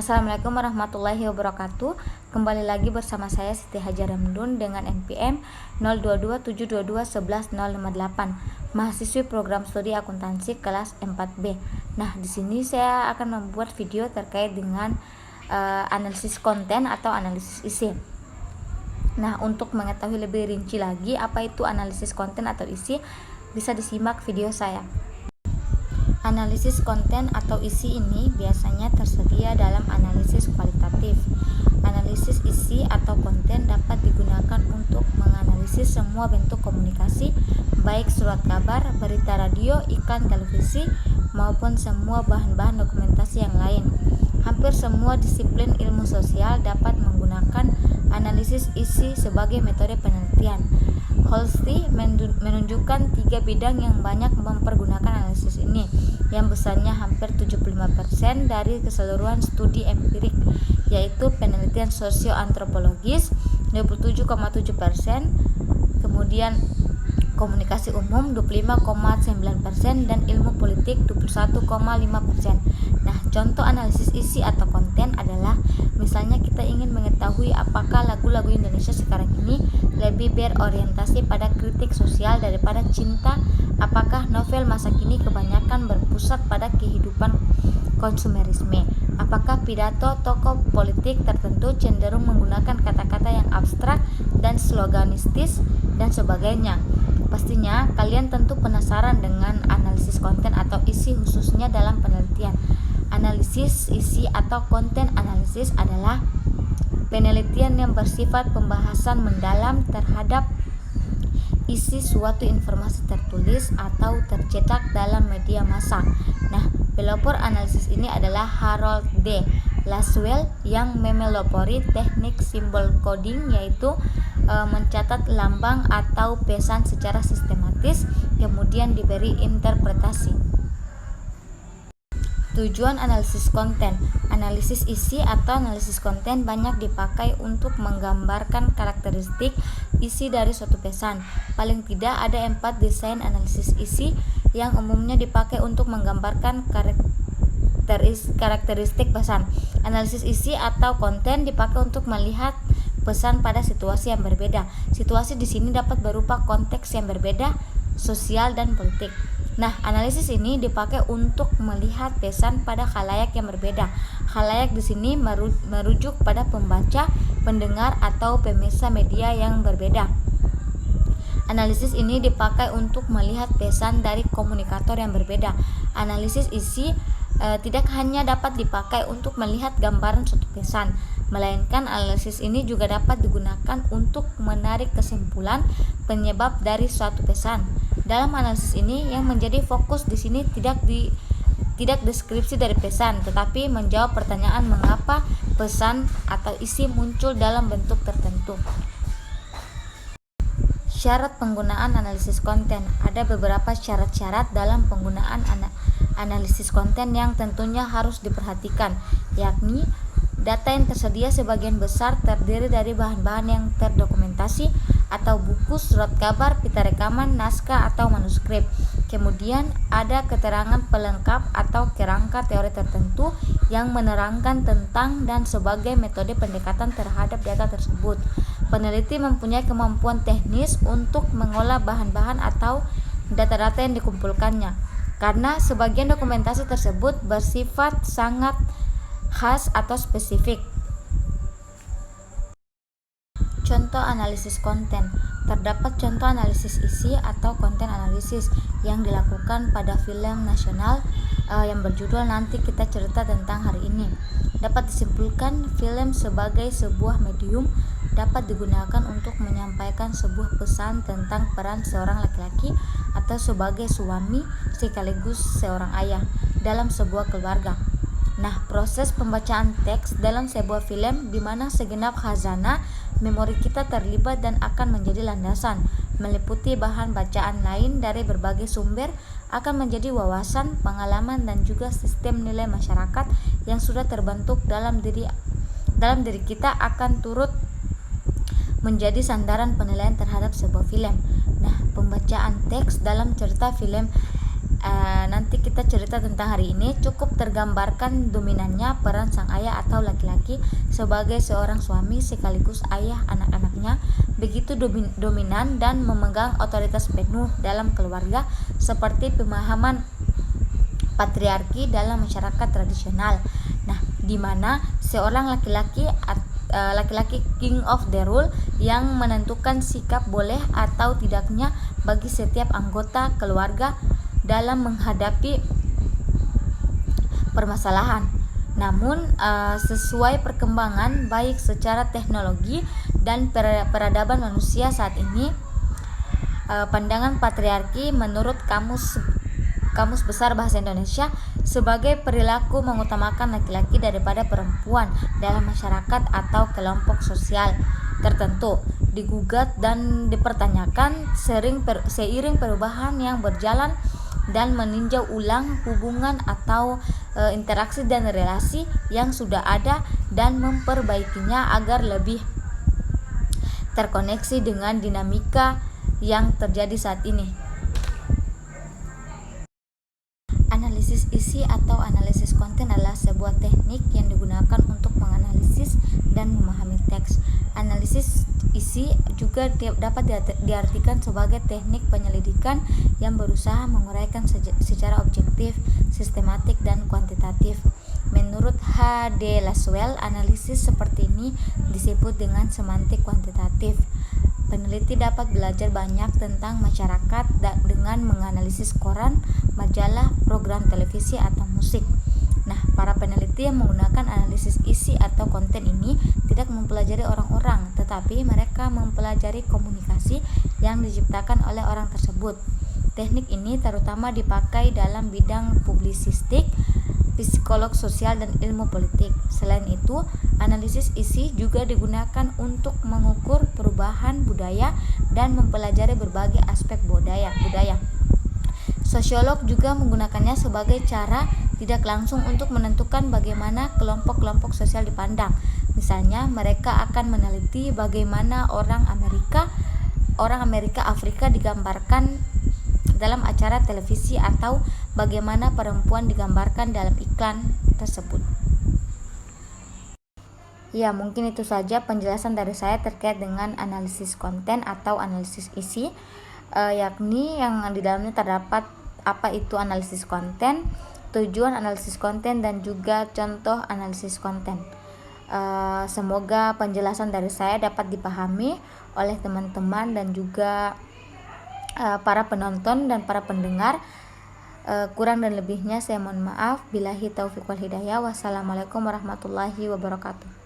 Assalamualaikum warahmatullahi wabarakatuh. Kembali lagi bersama saya Siti Hajar Ramdun dengan NPM 0227221158, mahasiswi program studi akuntansi kelas 4B. Nah, di sini saya akan membuat video terkait dengan analisis konten atau analisis isi. Nah, untuk mengetahui lebih rinci lagi apa itu analisis konten atau isi, bisa disimak video saya. Analisis konten atau isi ini biasanya tersedia dalam analisis kualitatif. Analisis isi atau konten dapat digunakan untuk menganalisis semua bentuk komunikasi, baik surat kabar, berita radio, iklan televisi, maupun semua bahan-bahan dokumentasi yang lain. Hampir semua disiplin ilmu sosial dapat menggunakan analisis isi sebagai metode penelitian. Holsty menunjukkan 3 bidang yang banyak mempergunakan analisis ini, yang besarnya hampir 75% dari keseluruhan studi empirik, yaitu penelitian sosioantropologis 27,7%, kemudian komunikasi umum 25,9%, dan ilmu politik 21,5%. Nah, contoh analisis isi atau konten adalah misalnya kita ingin mengetahui apakah lagu-lagu Indonesia sekarang ini lebih berorientasi pada kritik sosial daripada cinta, apakah novel masa kini kebanyakan berpusat pada kehidupan konsumerisme, apakah pidato tokoh politik tertentu cenderung menggunakan kata-kata yang abstrak dan sloganistis, dan sebagainya. Pastinya kalian tentu penasaran dengan analisis konten atau isi khususnya dalam penelitian. Analisis isi atau konten analisis adalah penelitian yang bersifat pembahasan mendalam terhadap isi suatu informasi tertulis atau tercetak dalam media massa. Nah, pelopor analisis ini adalah Harold D. Lasswell yang memelopori teknik simbol coding, yaitu mencatat lambang atau pesan secara sistematis, kemudian diberi interpretasi. Tujuan analisis konten. Analisis isi atau analisis konten banyak dipakai untuk menggambarkan karakteristik isi dari suatu pesan. Paling tidak ada 4 desain analisis isi yang umumnya dipakai untuk menggambarkan karakteristik pesan. Analisis isi atau konten dipakai untuk melihat pesan pada situasi yang berbeda. Situasi di sini dapat berupa konteks yang berbeda, sosial dan politik. Nah, analisis ini dipakai untuk melihat pesan pada khalayak yang berbeda. Khalayak di sini merujuk pada pembaca, pendengar atau pemirsa media yang berbeda. Analisis ini dipakai untuk melihat pesan dari komunikator yang berbeda. Analisis isi tidak hanya dapat dipakai untuk melihat gambaran suatu pesan, melainkan analisis ini juga dapat digunakan untuk menarik kesimpulan penyebab dari suatu pesan. Dalam analisis ini yang menjadi fokus di sini tidak deskripsi dari pesan, tetapi menjawab pertanyaan mengapa pesan atau isi muncul dalam bentuk tertentu. Syarat penggunaan analisis konten. Ada beberapa syarat-syarat dalam penggunaan analisis konten yang tentunya harus diperhatikan, yakni data yang tersedia sebagian besar terdiri dari bahan-bahan yang terdokumentasi atau buku, surat kabar, pita rekaman, naskah atau manuskrip. Kemudian ada keterangan pelengkap atau kerangka teori tertentu yang menerangkan tentang dan sebagai metode pendekatan terhadap data tersebut. Peneliti mempunyai kemampuan teknis untuk mengolah bahan-bahan atau data-data yang dikumpulkannya, karena sebagian dokumentasi tersebut bersifat sangat khas atau spesifik. Contoh analisis konten. Terdapat contoh analisis isi atau konten analisis yang dilakukan pada film nasional yang berjudul Nanti Kita Cerita Tentang Hari Ini. Dapat disimpulkan, film sebagai sebuah medium dapat digunakan untuk menyampaikan sebuah pesan tentang peran seorang laki-laki atau sebagai suami sekaligus seorang ayah dalam sebuah keluarga. Nah, proses pembacaan teks dalam sebuah film di mana segenap khazanah memori kita terlibat dan akan menjadi landasan, meliputi bahan bacaan lain dari berbagai sumber, akan menjadi wawasan, pengalaman, dan juga sistem nilai masyarakat yang sudah terbentuk dalam diri kita akan turut menjadi sandaran penilaian terhadap sebuah film. Nah, pembacaan teks dalam cerita film nanti kita cerita tentang hari ini, cukup tergambarkan dominannya peran sang ayah atau laki-laki sebagai seorang suami sekaligus ayah anak-anaknya, begitu dominan dan memegang otoritas penuh dalam keluarga, seperti pemahaman patriarki dalam masyarakat tradisional. Nah, di mana seorang laki-laki king of the rule yang menentukan sikap boleh atau tidaknya bagi setiap anggota keluarga dalam menghadapi permasalahan. Namun sesuai perkembangan baik secara teknologi dan peradaban manusia saat ini, pandangan patriarki menurut Kamus Besar Bahasa Indonesia sebagai perilaku mengutamakan laki-laki daripada perempuan dalam masyarakat atau kelompok sosial tertentu, digugat dan dipertanyakan seiring perubahan yang berjalan dan meninjau ulang hubungan atau interaksi dan relasi yang sudah ada dan memperbaikinya agar lebih terkoneksi dengan dinamika yang terjadi saat ini. Analisis isi atau analisis konten adalah sebuah teknik yang digunakan untuk menganalisis dan memahami teks. Analisis isi juga dapat diartikan sebagai teknik penyelidikan yang berusaha menguraikan secara objektif, sistematik, dan kuantitatif. Menurut H.D. Laswell, analisis seperti ini disebut dengan semantik kuantitatif. Peneliti dapat belajar banyak tentang masyarakat dengan menganalisis koran, majalah, program televisi, atau musik. Nah, para peneliti yang menggunakan analisis isi atau konten ini tidak mempelajari orang-orang, tetapi mereka mempelajari komunikasi yang diciptakan oleh orang tersebut. Teknik ini terutama dipakai dalam bidang publisistik, psikolog sosial, dan ilmu politik. Selain itu, analisis isi juga digunakan untuk mengukur perubahan budaya dan mempelajari berbagai aspek budaya. Sosiolog juga menggunakannya sebagai cara tidak langsung untuk menentukan bagaimana kelompok-kelompok sosial dipandang. Misalnya, mereka akan meneliti bagaimana orang Amerika Afrika digambarkan dalam acara televisi atau bagaimana perempuan digambarkan dalam iklan tersebut. Ya, mungkin itu saja penjelasan dari saya terkait dengan analisis konten atau analisis isi, yakni yang di dalamnya terdapat apa itu analisis konten, tujuan analisis konten, dan juga contoh analisis konten. Semoga penjelasan dari saya dapat dipahami oleh teman-teman dan juga para penonton dan para pendengar. Kurang dan lebihnya saya mohon maaf. Billahi taufiq wal hidayah. Wassalamualaikum warahmatullahi wabarakatuh.